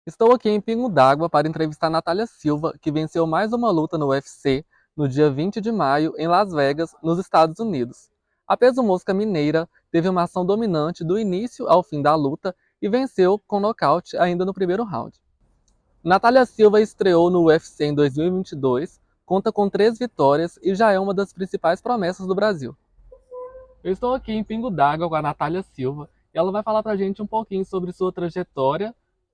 Estou aqui em Pingo d'Água para entrevistar Natália Silva, que venceu mais uma luta no UFC no dia 20 de maio em Las Vegas, nos Estados Unidos. A peso-mosca mineira teve uma ação dominante do início ao fim da luta e venceu com nocaute ainda no primeiro round. Natália Silva estreou no UFC em 2022, conta com 3 vitórias e já é uma das principais promessas do Brasil. Eu estou aqui em Pingo d'Água com a Natália Silva e ela vai falar pra gente um pouquinho sobre sua trajetória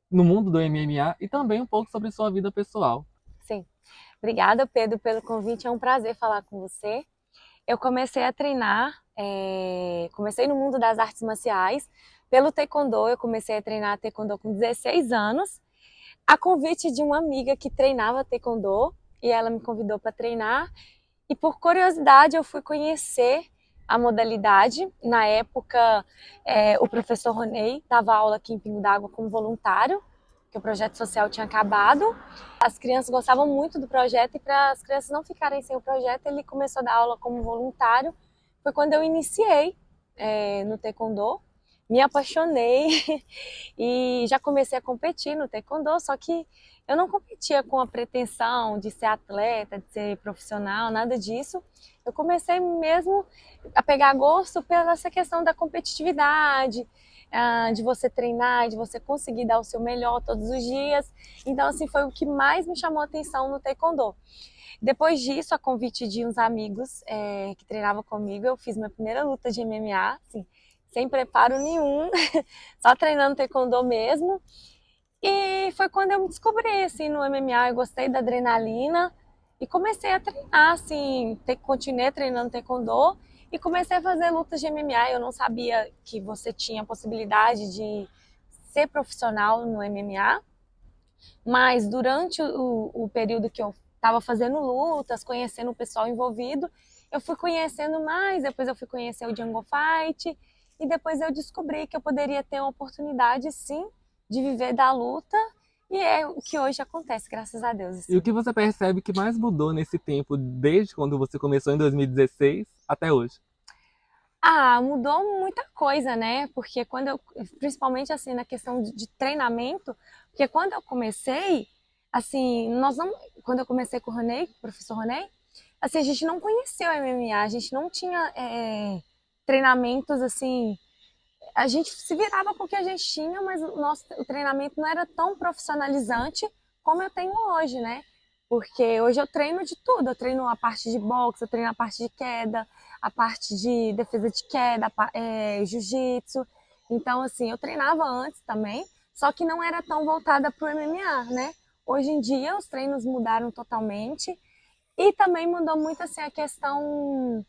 no mundo do MMA e também um pouco sobre sua vida pessoal. Sim. Obrigada, Pedro, pelo convite. É um prazer falar com você. Eu comecei a treinar, comecei no mundo das artes marciais pelo Taekwondo. Eu comecei a treinar Taekwondo com 16 anos, a convite de uma amiga que treinava Taekwondo, e ela me convidou para treinar. E por curiosidade, eu fui conhecer a modalidade. Na época, o professor Ronei dava aula aqui em Pingo d'Água como voluntário, que o projeto social tinha acabado. As crianças gostavam muito do projeto e para as crianças não ficarem sem o projeto, ele começou a dar aula como voluntário. Foi quando eu iniciei no Taekwondo, me apaixonei e já comecei a competir no Taekwondo, só que eu não competia com a pretensão de ser atleta, de ser profissional, nada disso. Eu comecei mesmo a pegar gosto pela essa questão da competitividade, de você treinar, de você conseguir dar o seu melhor todos os dias. Então, assim, foi o que mais me chamou a atenção no Taekwondo. Depois disso, a convite de uns amigos que treinavam comigo, eu fiz minha primeira luta de MMA, assim, sem preparo nenhum, só treinando Taekwondo mesmo. E foi quando eu me descobri, assim, no MMA, eu gostei da adrenalina e comecei a treinar, assim, continuei treinando Taekwondo e comecei a fazer lutas de MMA. Eu não sabia que você tinha a possibilidade de ser profissional no MMA, mas durante o período que eu estava fazendo lutas, conhecendo o pessoal envolvido, eu fui conhecendo mais, depois eu fui conhecer o Jungle Fight e depois eu descobri que eu poderia ter uma oportunidade, sim, de viver da luta, e é o que hoje acontece, graças a Deus. E o Assim. que você percebe que mais mudou nesse tempo, desde quando você começou em 2016 até hoje? Mudou muita coisa, né? Porque principalmente assim na questão de treinamento, porque quando eu comecei, assim, quando eu comecei com o Ronei, o professor Ronei, assim, a gente não conhecia o MMA, a gente não tinha treinamentos assim, a gente se virava com o que a gente tinha, mas o treinamento não era tão profissionalizante como eu tenho hoje, né? Porque hoje eu treino de tudo, eu treino a parte de boxe, eu treino a parte de queda, a parte de defesa de queda, jiu-jitsu. Então, assim, eu treinava antes também, só que não era tão voltada para o MMA, né? Hoje em dia os treinos mudaram totalmente e também mudou muito assim a questão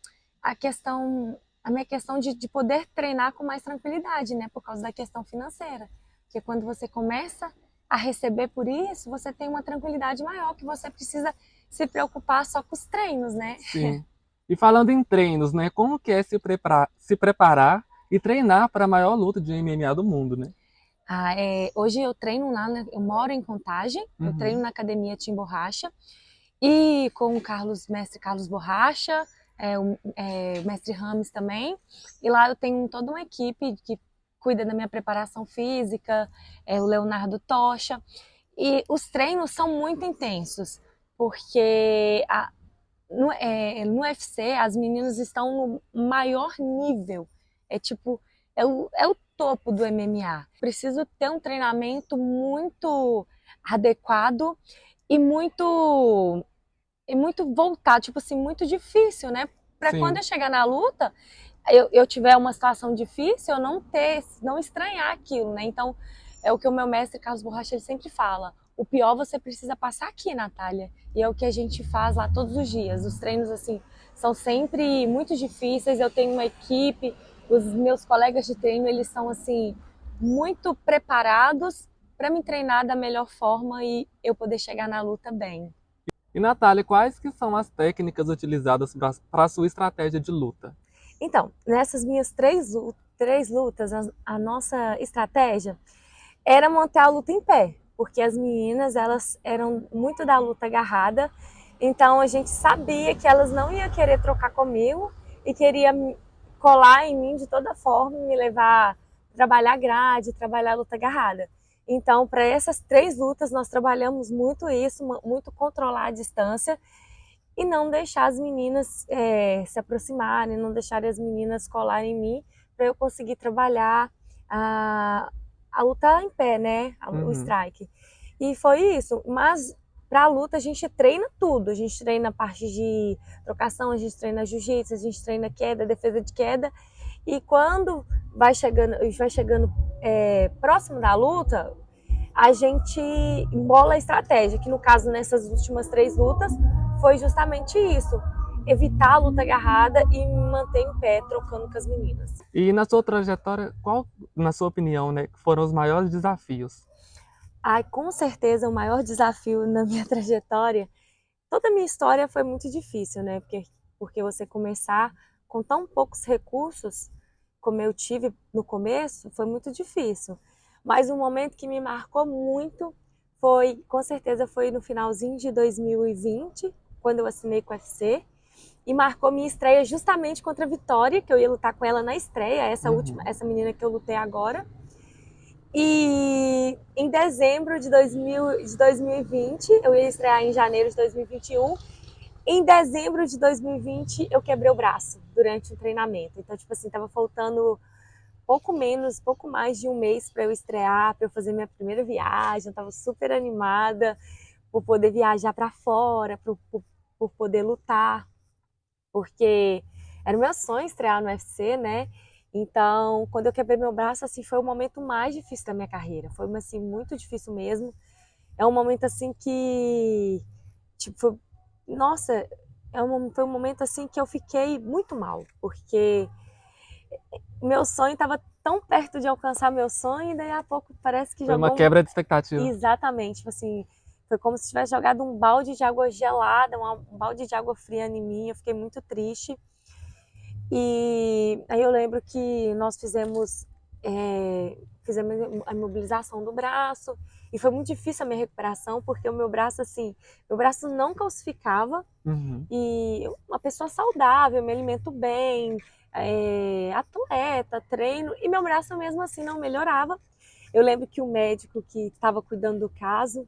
a minha questão de poder treinar com mais tranquilidade, né? Por causa da questão financeira. Porque quando você começa a receber por isso, você tem uma tranquilidade maior, que você precisa se preocupar só com os treinos, né? Sim. E falando em treinos, né? Como que é se preparar e treinar para a maior luta de MMA do mundo, né? Hoje eu treino lá, né? Eu moro em Contagem, eu treino Uhum. na Academia Tim Borracha e com o mestre Carlos Borracha, o mestre Rames também. E lá eu tenho toda uma equipe que cuida da minha preparação física, o Leonardo Tocha. E os treinos são muito intensos, porque no UFC as meninas estão no maior nível. É tipo, é o topo do MMA. Preciso ter um treinamento muito adequado e muito voltado, tipo assim, muito difícil, né? Para quando Sim. eu chegar na luta, eu tiver uma situação difícil, eu não estranhar aquilo, né? Então, é o que o meu mestre Carlos Borracha ele sempre fala. O pior você precisa passar aqui, Natália. E é o que a gente faz lá todos os dias. Os treinos, assim, são sempre muito difíceis. Eu tenho uma equipe, os meus colegas de treino, eles são, assim, muito preparados para me treinar da melhor forma e eu poder chegar na luta bem. E Natália, quais que são as técnicas utilizadas para a sua estratégia de luta? Então, nessas minhas três lutas, a nossa estratégia era manter a luta em pé, porque as meninas elas eram muito da luta agarrada, então a gente sabia que elas não iam querer trocar comigo e queria colar em mim de toda forma, me levar a trabalhar grade, trabalhar a luta agarrada. Então, para essas 3 lutas, nós trabalhamos muito isso, muito controlar a distância e não deixar as meninas se aproximarem, não deixar as meninas colarem em mim, para eu conseguir trabalhar a luta em pé, né? O strike. E foi isso. Mas para a luta a gente treina tudo. A gente treina a parte de trocação, a gente treina jiu-jitsu, a gente treina queda, defesa de queda. E quando vai chegando próximo da luta, a gente embola a estratégia, que no caso nessas últimas 3 lutas foi justamente isso. Evitar a luta agarrada e me manter em pé trocando com as meninas. E na sua trajetória, qual, na sua opinião, né, foram os maiores desafios? Ai, com certeza o maior desafio na minha trajetória, toda a minha história foi muito difícil, né? Porque você começar com tão poucos recursos, como eu tive no começo, foi muito difícil. Mas um momento que me marcou muito foi, com certeza, foi no finalzinho de 2020, quando eu assinei com o UFC, e marcou minha estreia justamente contra a Vitória, que eu ia lutar com ela na estreia, essa menina que eu lutei agora. E em dezembro de 2020, eu ia estrear em janeiro de 2021. Em dezembro de 2020, eu quebrei o braço durante o treinamento. Então, tipo assim, tava faltando pouco mais de um mês para eu estrear, para eu fazer minha primeira viagem. Eu tava super animada por poder viajar para fora, por poder lutar, porque era o meu sonho estrear no UFC, né? Então, quando eu quebrei meu braço, assim, foi o momento mais difícil da minha carreira. Foi, assim, muito difícil mesmo. É um momento, assim, que... Tipo, nossa, foi um momento, assim, que eu fiquei muito mal. Porque meu sonho estava tão perto de alcançar meu sonho e daí a pouco parece que Foi uma jogou quebra de expectativa. Exatamente, tipo assim, foi como se tivesse jogado um balde de água gelada, um balde de água fria em mim. Eu fiquei muito triste. E aí eu lembro que nós fizemos a imobilização do braço e foi muito difícil a minha recuperação porque o meu braço, assim, meu braço não calcificava e uma pessoa saudável, me alimento bem, atleta, treino, e meu braço mesmo assim não melhorava. Eu lembro que o médico que estava cuidando do caso,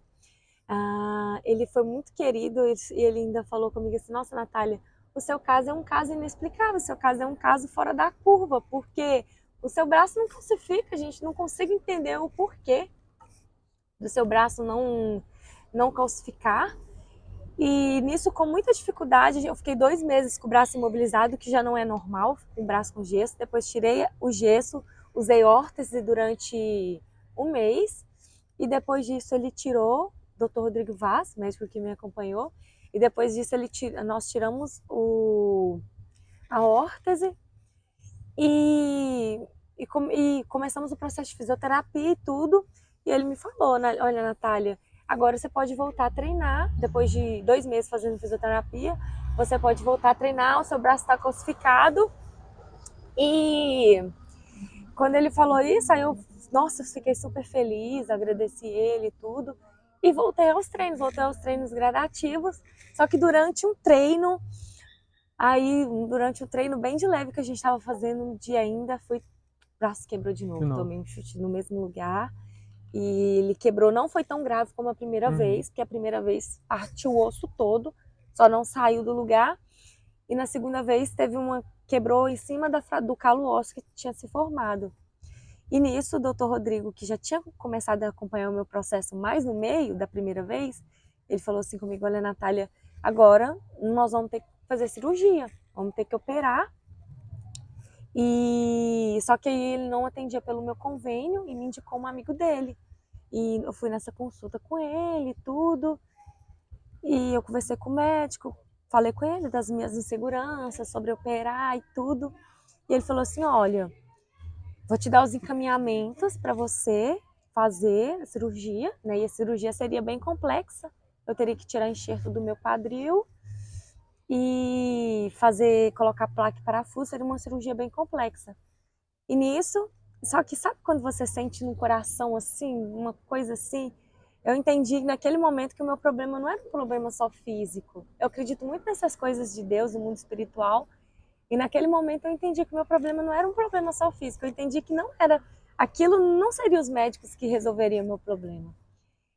ele foi muito querido e ele ainda falou comigo assim: nossa, Natália, o seu caso é um caso inexplicável, o seu caso é um caso fora da curva, porque o seu braço não calcifica, a gente não consegue entender o porquê do seu braço não calcificar. E nisso, com muita dificuldade, eu fiquei 2 meses com o braço imobilizado, que já não é normal, com o braço com gesso. Depois tirei o gesso, usei órtese durante um mês. E depois disso ele tirou, Dr. Rodrigo Vaz, médico que me acompanhou. E depois disso nós tiramos a órtese e começamos o processo de fisioterapia e tudo. E ele me falou, né, olha, Natália, agora você pode voltar a treinar, depois de 2 meses fazendo fisioterapia, você pode voltar a treinar, o seu braço está calcificado. E quando ele falou isso, aí eu, nossa, eu fiquei super feliz, agradeci ele e tudo. E voltei aos treinos gradativos. Só que durante um treino bem de leve que a gente estava fazendo um dia ainda, o braço quebrou de novo. Tomei um chute no mesmo lugar. E ele quebrou, não foi tão grave como a primeira vez, porque a primeira vez partiu o osso todo, só não saiu do lugar. E na segunda vez quebrou em cima do calo ósseo que tinha se formado. E nisso, o Dr. Rodrigo, que já tinha começado a acompanhar o meu processo mais no meio da primeira vez, ele falou assim comigo: olha, Natália, agora nós vamos ter que fazer cirurgia, vamos ter que operar. E só que aí ele não atendia pelo meu convênio e me indicou um amigo dele. E eu fui nessa consulta com ele e tudo. E eu conversei com o médico, falei com ele das minhas inseguranças sobre operar e tudo. E ele falou assim: olha, vou te dar os encaminhamentos para você fazer a cirurgia, né? E a cirurgia seria bem complexa. Eu teria que tirar enxerto do meu quadril e colocar placa e parafuso, seria uma cirurgia bem complexa. E nisso, só que sabe quando você sente no coração assim, uma coisa assim? Eu entendi naquele momento que o meu problema não era um problema só físico. Eu acredito muito nessas coisas de Deus, do mundo espiritual. E naquele momento eu entendi que o meu problema não era um problema só físico. Eu entendi que não era aquilo não seriam os médicos que resolveriam o meu problema.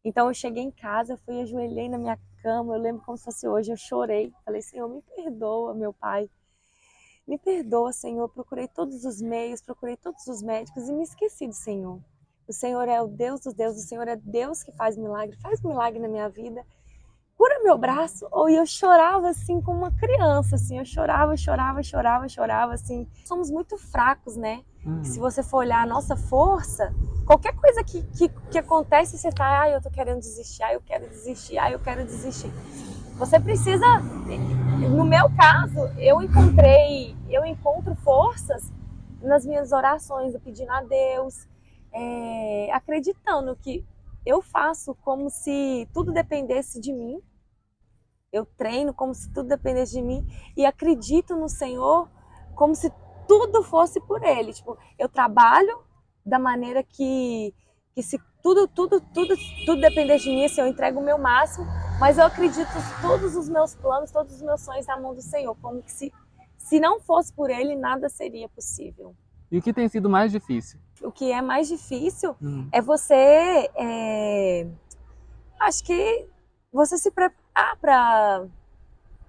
Então eu cheguei em casa, eu fui, ajoelhei na minha cama, eu lembro como se fosse hoje, eu chorei, falei, Senhor, me perdoa, meu Pai, me perdoa, Senhor, procurei todos os meios, procurei todos os médicos e me esqueci do Senhor. O Senhor é o Deus dos deuses, o Senhor é Deus que faz um milagre na minha vida, cura meu braço. Ou eu chorava assim como uma criança, assim, eu chorava, chorava, chorava, chorava, assim. Somos muito fracos, né? Se você for olhar a nossa força, qualquer coisa que acontece, você tá, eu tô querendo desistir, eu quero desistir, eu quero desistir. Você precisa, no meu caso, eu encontro forças nas minhas orações, eu pedindo a Deus, acreditando que eu faço como se tudo dependesse de mim, eu treino como se tudo dependesse de mim e acredito no Senhor como se tudo fosse por Ele. Tipo, eu trabalho da maneira que se tudo dependesse de mim, assim, eu entrego o meu máximo, mas eu acredito todos os meus planos, todos os meus sonhos na mão do Senhor, como que se não fosse por Ele, nada seria possível. E o que tem sido mais difícil? O que é mais difícil é você, acho que você se preparar para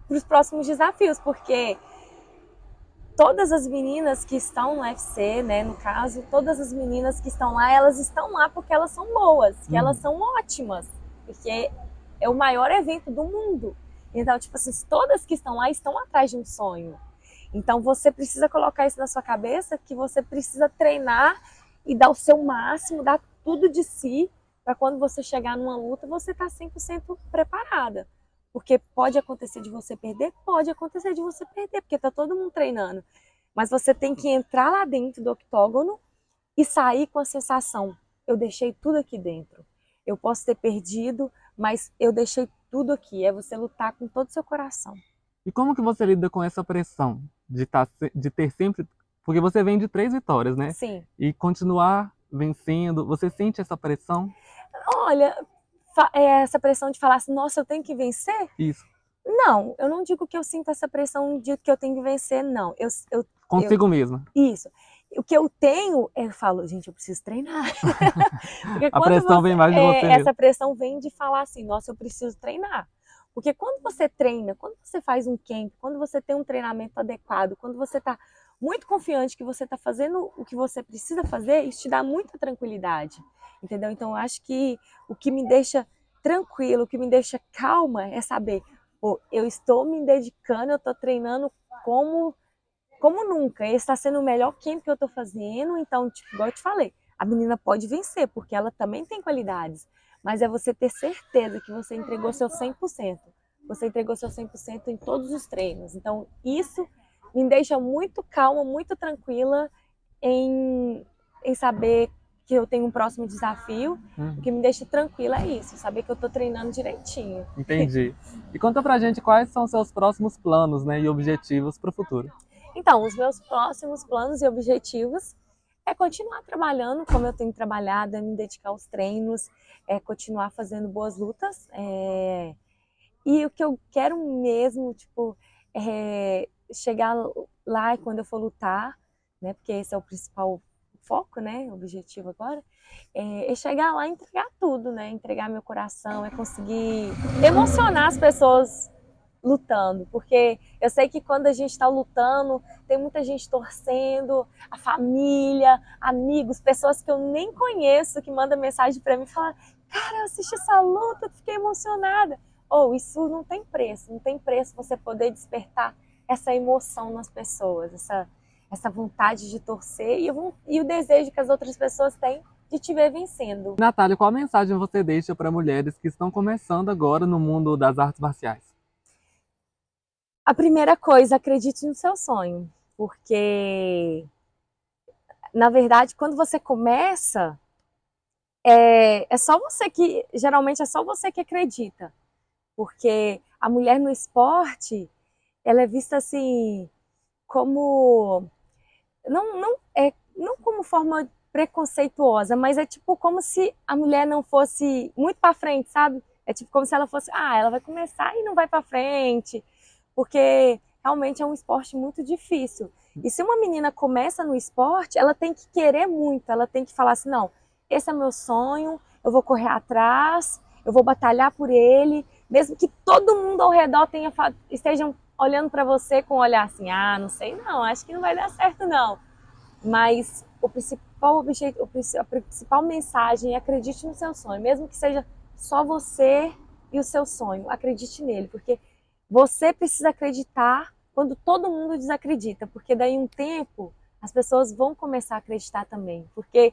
os próximos desafios, porque todas as meninas que estão no UFC, né, no caso, todas as meninas que estão lá, elas estão lá porque elas são boas, que elas são ótimas, porque é o maior evento do mundo. Então, tipo assim, todas que estão lá estão atrás de um sonho. Então, você precisa colocar isso na sua cabeça, que você precisa treinar e dar o seu máximo, dar tudo de si, para quando você chegar numa luta, você tá 100% preparada. Porque pode acontecer de você perder? Pode acontecer de você perder, porque tá todo mundo treinando. Mas você tem que entrar lá dentro do octógono e sair com a sensação, eu deixei tudo aqui dentro. Eu posso ter perdido, mas eu deixei tudo aqui. É você lutar com todo o seu coração. E como que você lida com essa pressão de ter sempre... Porque você vem de 3 vitórias, né? Sim. E continuar vencendo, você sente essa pressão? Olha, essa pressão de falar assim, nossa, eu tenho que vencer? Isso. Não, eu não digo que eu sinto essa pressão de que eu tenho que vencer, não. Consigo mesma. Isso. O que eu tenho, eu falo, gente, eu preciso treinar. Porque A pressão vem mais de você mesmo. Essa pressão vem de falar assim, nossa, eu preciso treinar. Porque quando você treina, quando você faz um camp, quando você tem um treinamento adequado, quando você está muito confiante que você está fazendo o que você precisa fazer, isso te dá muita tranquilidade, entendeu? Então, eu acho que o que me deixa tranquilo, o que me deixa calma é saber, pô, eu estou me dedicando, eu estou treinando como nunca. Esse está sendo o melhor camp que eu estou fazendo, então, tipo, igual eu te falei, a menina pode vencer, porque ela também tem qualidades, mas é você ter certeza que você entregou seu 100%. Você entregou seu 100% em todos os treinos. Então, isso me deixa muito calma, muito tranquila em saber que eu tenho um próximo desafio. O que me deixa tranquila é isso, saber que eu estou treinando direitinho. Entendi. E conta pra gente quais são seus próximos planos, né, e objetivos para o futuro. Então, os meus próximos planos e objetivos é continuar trabalhando como eu tenho trabalhado, é me dedicar aos treinos, é continuar fazendo boas lutas. E o que eu quero mesmo, tipo, é chegar lá quando eu for lutar, né? Porque esse é o principal foco, né? O objetivo agora, é chegar lá e entregar tudo, né? Entregar meu coração, é conseguir emocionar as pessoas lutando, porque eu sei que quando a gente está lutando, tem muita gente torcendo, a família, amigos, pessoas que eu nem conheço que mandam mensagem para mim e falam, cara, eu assisti essa luta, fiquei emocionada. Isso não tem preço você poder despertar essa emoção nas pessoas, essa vontade de torcer e o desejo que as outras pessoas têm de te ver vencendo. Natália, qual mensagem você deixa para mulheres que estão começando agora no mundo das artes marciais? A primeira coisa, acredite no seu sonho, porque, na verdade, quando você começa, geralmente é só você que acredita, porque a mulher no esporte, ela é vista assim, como, não como forma preconceituosa, mas é tipo como se a mulher não fosse muito para frente, sabe? É tipo como se ela fosse, ela vai começar e não vai para frente, porque realmente é um esporte muito difícil. E se uma menina começa no esporte, ela tem que querer muito, ela tem que falar assim, não, esse é meu sonho, eu vou correr atrás, eu vou batalhar por ele, mesmo que todo mundo ao redor estejam olhando para você com um olhar assim, ah, não sei não, acho que não vai dar certo não. Mas o principal objetivo, a principal mensagem é acredite no seu sonho, mesmo que seja só você e o seu sonho, acredite nele, porque você precisa acreditar quando todo mundo desacredita, porque daí um tempo as pessoas vão começar a acreditar também, porque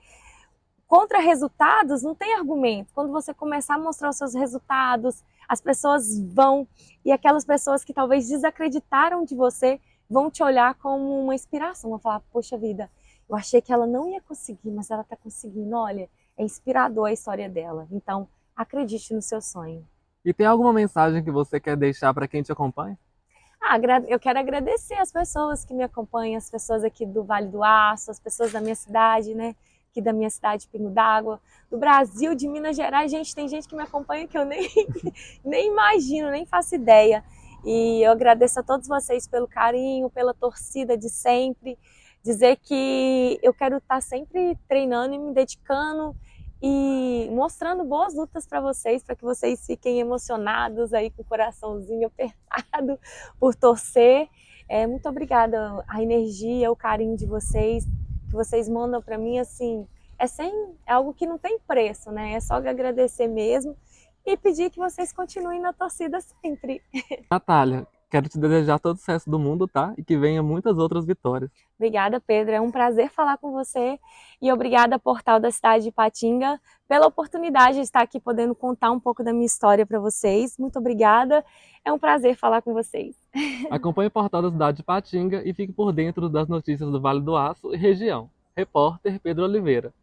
contra resultados não tem argumento. Quando você começar a mostrar os seus resultados, as pessoas vão, e aquelas pessoas que talvez desacreditaram de você vão te olhar como uma inspiração, vão falar, poxa vida, eu achei que ela não ia conseguir, mas ela está conseguindo, olha, é inspirador a história dela. Então, acredite no seu sonho. E tem alguma mensagem que você quer deixar para quem te acompanha? Eu quero agradecer as pessoas que me acompanham, as pessoas aqui do Vale do Aço, as pessoas da minha cidade, né? Aqui da minha cidade, Pingo d'Água, do Brasil, de Minas Gerais. Gente, tem gente que me acompanha que eu nem imagino, nem faço ideia. E eu agradeço a todos vocês pelo carinho, pela torcida de sempre. Dizer que eu quero estar sempre treinando e me dedicando e mostrando boas lutas para vocês, para que vocês fiquem emocionados aí com o coraçãozinho apertado por torcer. Muito obrigada, a energia, o carinho de vocês, que vocês mandam para mim, assim, é algo que não tem preço, né? É só agradecer mesmo e pedir que vocês continuem na torcida sempre. Natália, quero te desejar todo o sucesso do mundo, tá? E que venha muitas outras vitórias. Obrigada, Pedro. É um prazer falar com você e obrigada, Portal da Cidade de Ipatinga, pela oportunidade de estar aqui podendo contar um pouco da minha história para vocês. Muito obrigada. É um prazer falar com vocês. Acompanhe o portal da cidade de Ipatinga e fique por dentro das notícias do Vale do Aço e região. Repórter Pedro Oliveira.